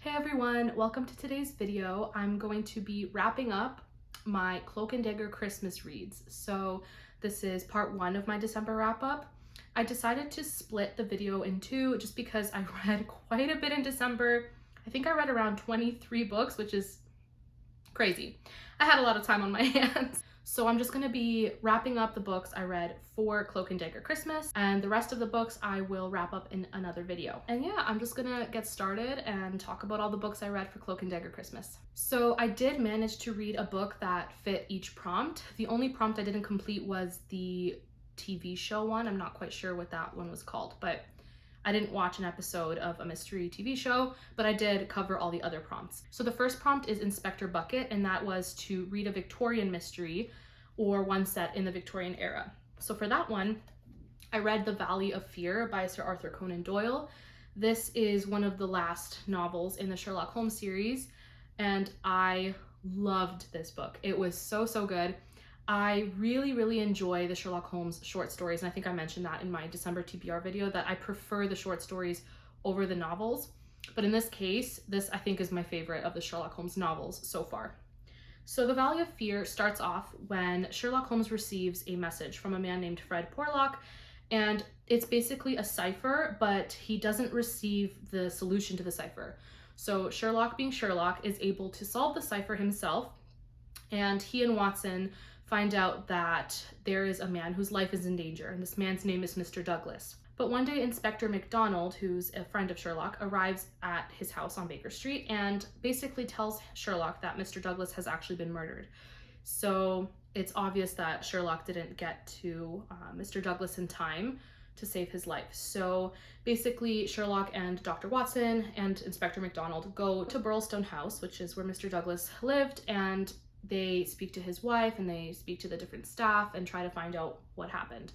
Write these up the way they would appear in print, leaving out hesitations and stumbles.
Hey everyone, welcome to today's video. I'm going to be wrapping up my Cloak and Dagger Christmas reads. So this is part one of my December wrap up. I decided to split the video in two just because I read quite a bit in December. I think I read around 23 books, which is crazy. I had a lot of time on my hands. So I'm just going to be wrapping up the books I read for Cloak and Dagger Christmas, and the rest of the books I will wrap up in another video. And yeah, I'm just gonna get started and talk about all the books I read for Cloak and Dagger Christmas. So I did manage to read a book that fit each prompt. The only prompt I didn't complete was the TV show one. I'm not quite sure what that one was called, but I didn't watch an episode of a mystery TV show, but I did cover all the other prompts. So the first prompt is Inspector Bucket, and that was to read a Victorian mystery or one set in the Victorian era. So for that one, I read The Valley of Fear by Sir Arthur Conan Doyle. This is one of the last novels in the Sherlock Holmes series, and I loved this book. It was so good. I really enjoy the Sherlock Holmes short stories, and I think I mentioned that in my December TBR video that I prefer the short stories over the novels. But in this case, this I think is my favorite of the Sherlock Holmes novels so far. So The Valley of Fear starts off when Sherlock Holmes receives a message from a man named Fred Porlock, and it's basically a cipher, but he doesn't receive the solution to the cipher. So Sherlock, being Sherlock, is able to solve the cipher himself, and he and Watson find out that there is a man whose life is in danger, and this man's name is Mr. Douglas. But one day, Inspector MacDonald, who's a friend of Sherlock, arrives at his house on Baker Street and basically tells Sherlock that Mr. Douglas has actually been murdered. So it's obvious that Sherlock didn't get to Mr. Douglas in time to save his life. So basically, Sherlock and Dr. Watson and Inspector MacDonald go to Burlstone House, which is where Mr. Douglas lived, and they speak to his wife and they speak to the different staff and try to find out what happened.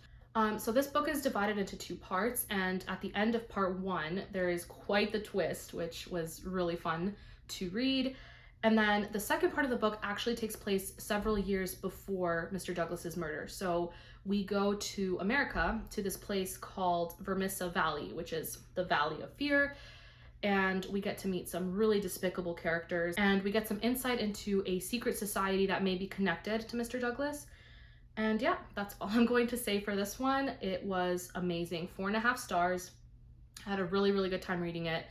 So this book is divided into two parts, and at the end of part one, there is quite the twist, which was really fun to read. And then the second part of the book actually takes place several years before Mr. Douglas's murder. So we go to America, to this place called Vermissa Valley, which is the Valley of Fear. And we get to meet some really despicable characters, and we get some insight into a secret society that may be connected to Mr. Douglas. And yeah, that's all I'm going to say for this one. It was amazing. 4.5 stars. I had a really good time reading it.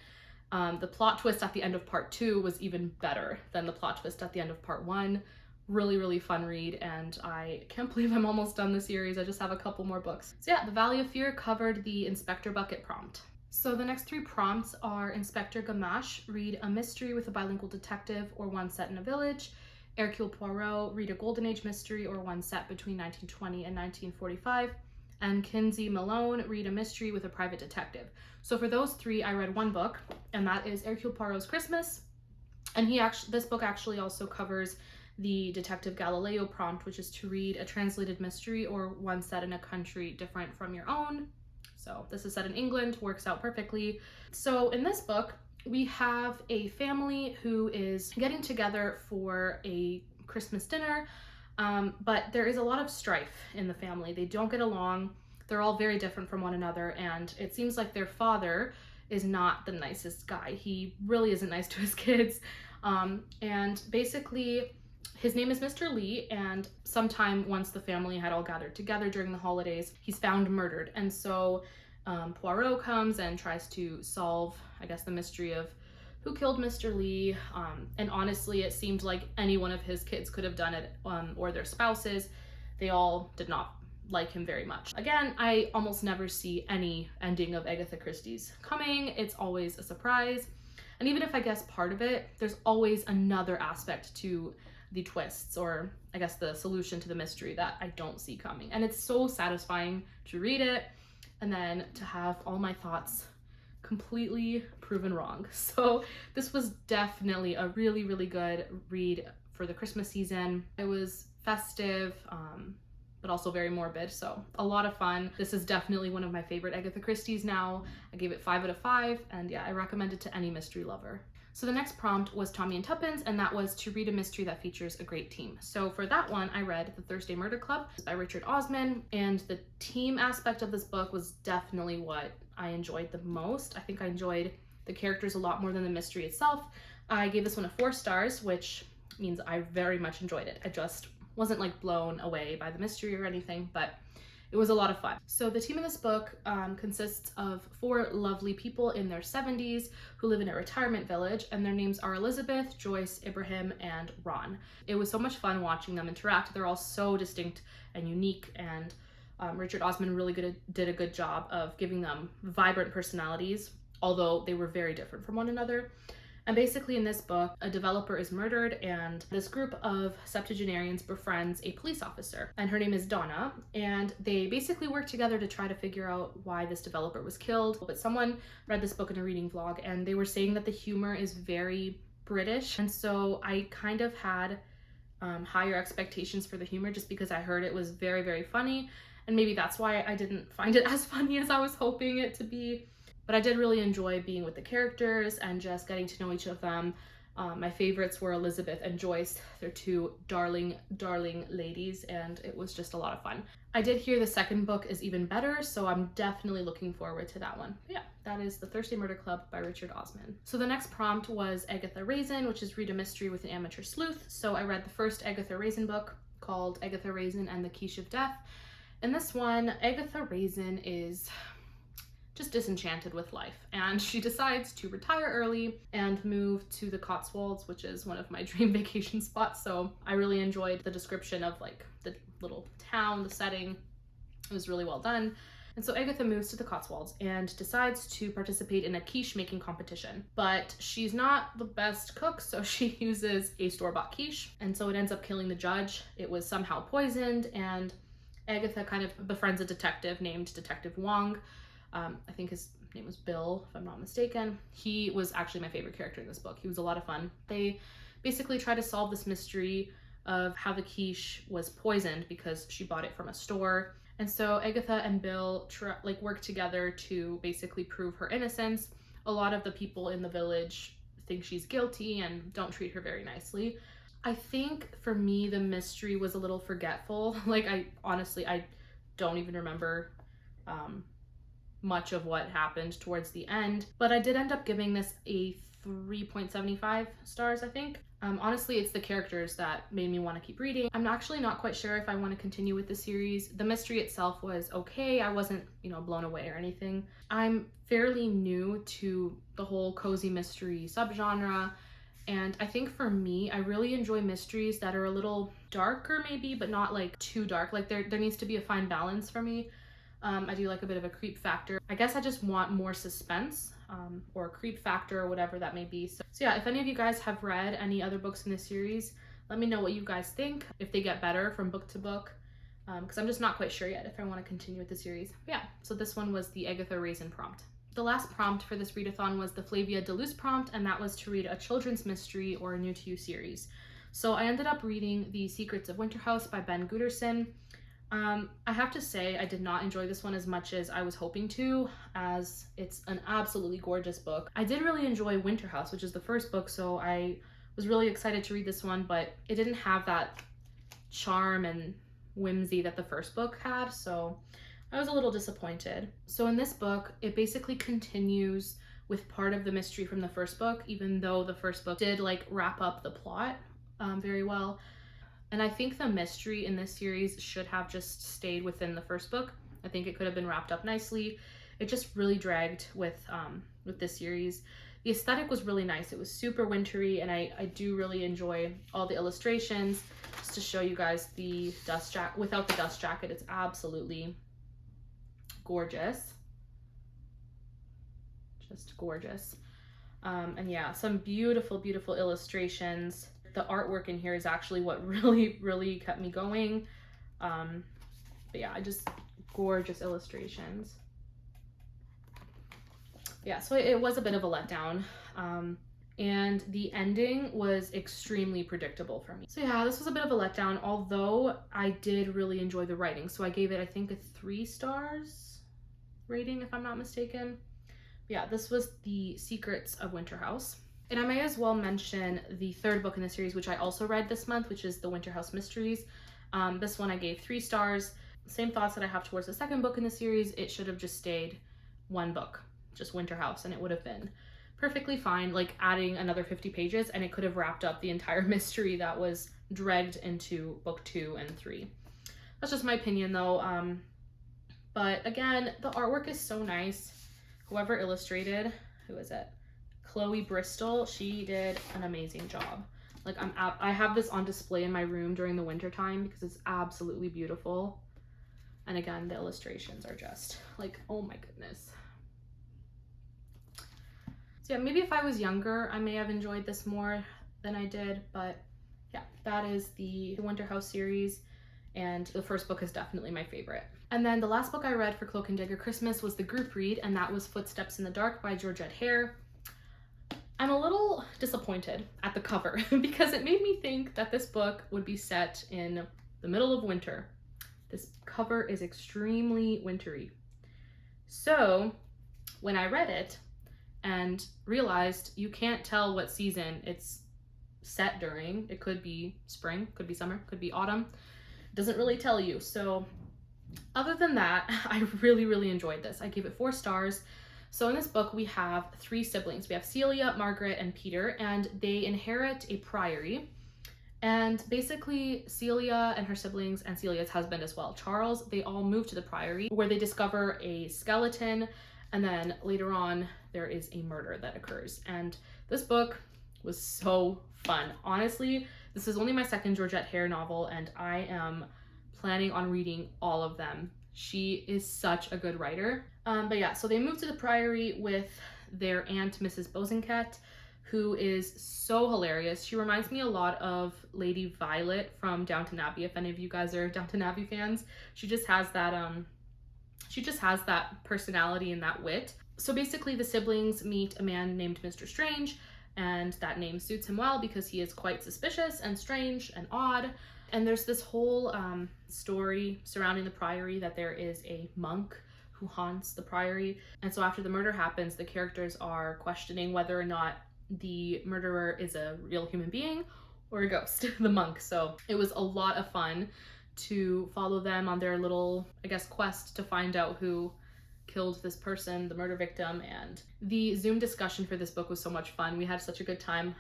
The plot twist at the end of part two was even better than the plot twist at the end of part one. Really fun read, and I can't believe I'm almost done the series. I just have a couple more books. So yeah, The Valley of Fear covered the Inspector Bucket prompt. So the next three prompts are Inspector Gamache, read a mystery with a bilingual detective or one set in a village. Hercule Poirot, read a Golden Age mystery or one set between 1920 and 1945. And Kinsey Malone, read a mystery with a private detective. So for those three, I read one book, and that is Hercule Poirot's Christmas. And this book actually also covers the Detective Galileo prompt, which is to read a translated mystery or one set in a country different from your own. So this is set in England, works out perfectly. So in this book, we have a family who is getting together for a Christmas dinner, but there is a lot of strife in the family. They don't get along. They're all very different from one another, and it seems like their father is not the nicest guy. He really isn't nice to his kids. And basically, his name is Mr. Lee, and sometime once the family had all gathered together during the holidays, he's found murdered. And so Poirot comes and tries to solve, I guess, the mystery of who killed Mr. Lee. And honestly, it seemed like any one of his kids could have done it, or their spouses. They all did not like him very much. Again, I almost never see any ending of Agatha Christie's coming. It's always a surprise. And even if I guess part of it, there's always another aspect to the twists, or I guess the solution to the mystery, that I don't see coming. And it's so satisfying to read it and then to have all my thoughts completely proven wrong. So this was definitely a really good read for the Christmas season. It was festive, but also very morbid, so a lot of fun. This is definitely one of my favorite Agatha Christie's now. I gave it 5 out of 5, and yeah, I recommend it to any mystery lover. So the next prompt was Tommy and Tuppence, and that was to read a mystery that features a great team. So for that one, I read The Thursday Murder Club by Richard Osman, and the team aspect of this book was definitely what I enjoyed the most. I think I enjoyed the characters a lot more than the mystery itself. I gave this one a 4 stars, which means I very much enjoyed it. I just wasn't like blown away by the mystery or anything, but it was a lot of fun. So the team in this book consists of 4 lovely people in their 70s who live in a retirement village, and their names are Elizabeth, Joyce, Ibrahim, and Ron. It was so much fun watching them interact. They're all so distinct and unique, and Richard Osman really did a good job of giving them vibrant personalities, although they were very different from one another. And basically in this book, a developer is murdered, and this group of septuagenarians befriends a police officer, and her name is Donna, and they basically work together to try to figure out why this developer was killed. But someone read this book in a reading vlog, and they were saying that the humor is very British, and so I kind of had higher expectations for the humor just because I heard it was very, very funny, and maybe that's why I didn't find it as funny as I was hoping it to be. But I did really enjoy being with the characters and just getting to know each of them. My favorites were Elizabeth and Joyce. They're 2 darling, darling ladies, and it was just a lot of fun. I did hear the second book is even better, so I'm definitely looking forward to that one. But yeah, that is The Thursday Murder Club by Richard Osman. So the next prompt was Agatha Raisin, which is read a mystery with an amateur sleuth. So I read the first Agatha Raisin book called Agatha Raisin and the Quiche of Death. In this one, Agatha Raisin is just disenchanted with life, and she decides to retire early and move to the Cotswolds, which is one of my dream vacation spots. So I really enjoyed the description of like the little town, the setting. It was really well done. And so Agatha moves to the Cotswolds and decides to participate in a quiche making competition, but she's not the best cook, so she uses a store-bought quiche, and so it ends up killing the judge. It was somehow poisoned, and Agatha kind of befriends a detective named Detective Wong. I think his name was Bill, if I'm not mistaken. He was actually my favorite character in this book. He was a lot of fun. They basically try to solve this mystery of how the quiche was poisoned because she bought it from a store. And so Agatha and Bill work together to basically prove her innocence. A lot of the people in the village think she's guilty and don't treat her very nicely. I think for me, the mystery was a little forgetful. Like, I don't even remember much of what happened towards the end, but I did end up giving this a 3.75 stars, I think. Honestly, it's the characters that made me want to keep reading. I'm actually not quite sure if I want to continue with the series. The mystery itself was okay. I wasn't, blown away or anything. I'm fairly new to the whole cozy mystery subgenre, and I think for me, I really enjoy mysteries that are a little darker maybe, but not like too dark. Like there needs to be a fine balance for me. I do like a bit of a creep factor. I guess I just want more suspense, or a creep factor, or whatever that may be. So yeah, if any of you guys have read any other books in this series, let me know what you guys think, if they get better from book to book, because I'm just not quite sure yet if I want to continue with the series. But yeah, so this one was the Agatha Raisin prompt. The last prompt for this readathon was the Flavia de Luce prompt, and that was to read a children's mystery or a new to you series. So I ended up reading The Secrets of Winterhouse by Ben Gooderson. I have to say I did not enjoy this one as much as I was hoping to, as it's an absolutely gorgeous book. I did really enjoy Winterhouse, which is the first book, so I was really excited to read this one, but it didn't have that charm and whimsy that the first book had, so I was a little disappointed. So in this book, it basically continues with part of the mystery from the first book, even though the first book did wrap up the plot very well. And I think the mystery in this series should have just stayed within the first book. I think it could have been wrapped up nicely. It just really dragged with this series. The aesthetic was really nice. It was super wintry, and I do really enjoy all the illustrations. Just to show you guys the dust jacket, without the dust jacket, it's absolutely gorgeous. Just gorgeous. And yeah, some beautiful, beautiful illustrations. The artwork in here is actually what really, really kept me going. But yeah, just gorgeous illustrations. Yeah, so it was a bit of a letdown. And the ending was extremely predictable for me. So yeah, this was a bit of a letdown, although I did really enjoy the writing. So I gave it, I think, a 3 stars rating, if I'm not mistaken. Yeah, this was The Secrets of Winterhouse. And I may as well mention the third book in the series, which I also read this month, which is The Winterhouse Mysteries. This one I gave 3 stars. Same thoughts that I have towards the second book in the series. It should have just stayed one book, just Winterhouse, and it would have been perfectly fine, like adding another 50 pages and it could have wrapped up the entire mystery that was dragged into book 2 and 3. That's just my opinion though. But again, the artwork is so nice. Whoever illustrated, who is it? Chloe Bristol, she did an amazing job. Like I have this on display in my room during the winter time because it's absolutely beautiful. And again, the illustrations are just like, oh my goodness. So yeah, maybe if I was younger, I may have enjoyed this more than I did, but yeah, that is the Winterhouse series, and the first book is definitely my favorite. And then the last book I read for Cloak and Dagger Christmas was the group read, and that was Footsteps in the Dark by Georgette Hare. I'm a little disappointed at the cover because it made me think that this book would be set in the middle of winter. This cover is extremely wintry. So when I read it and realized you can't tell what season it's set during, it could be spring, could be summer, could be autumn, it doesn't really tell you. So other than that, I really enjoyed this. I gave it 4 stars. So in this book, we have 3 siblings. We have Celia, Margaret, and Peter, and they inherit a priory. And basically, Celia and her siblings and Celia's husband as well, Charles, they all move to the priory where they discover a skeleton. And then later on, there is a murder that occurs. And this book was so fun. Honestly, this is only my second Georgette Hare novel, and I am planning on reading all of them. She is such a good writer. But yeah, so they moved to the priory with their aunt, Mrs. Bosanquet, who is so hilarious. She reminds me a lot of Lady Violet from Downton Abbey. If any of you guys are Downton Abbey fans, she just has that personality and that wit. So basically the siblings meet a man named Mr. Strange, and that name suits him well because he is quite suspicious and strange and odd. And there's this whole story surrounding the priory that there is a monk who haunts the priory. And so after the murder happens, the characters are questioning whether or not the murderer is a real human being or a ghost, the monk. So it was a lot of fun to follow them on their little, I guess, quest to find out who killed this person, the murder victim. And the Zoom discussion for this book was so much fun. We had such a good time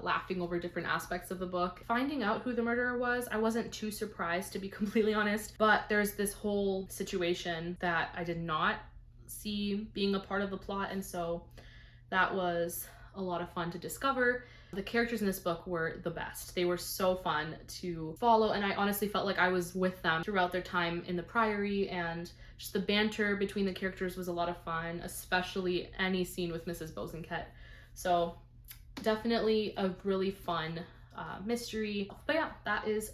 laughing over different aspects of the book. Finding out who the murderer was, I wasn't too surprised, to be completely honest, but there's this whole situation that I did not see being a part of the plot, and so that was a lot of fun to discover. The characters in this book were the best. They were so fun to follow, and I honestly felt like I was with them throughout their time in the priory, and just the banter between the characters was a lot of fun, especially any scene with Mrs. Bosanquet. So definitely a really fun mystery. But yeah, that is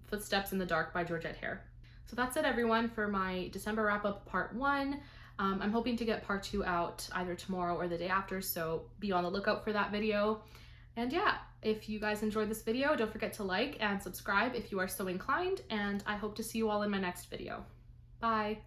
Footsteps in the Dark by Georgette Hare. So that's it, everyone, for my December wrap-up part 1. I'm hoping to get part 2 out either tomorrow or the day after, so be on the lookout for that video. And yeah, if you guys enjoyed this video, don't forget to like and subscribe if you are so inclined, and I hope to see you all in my next video. Bye!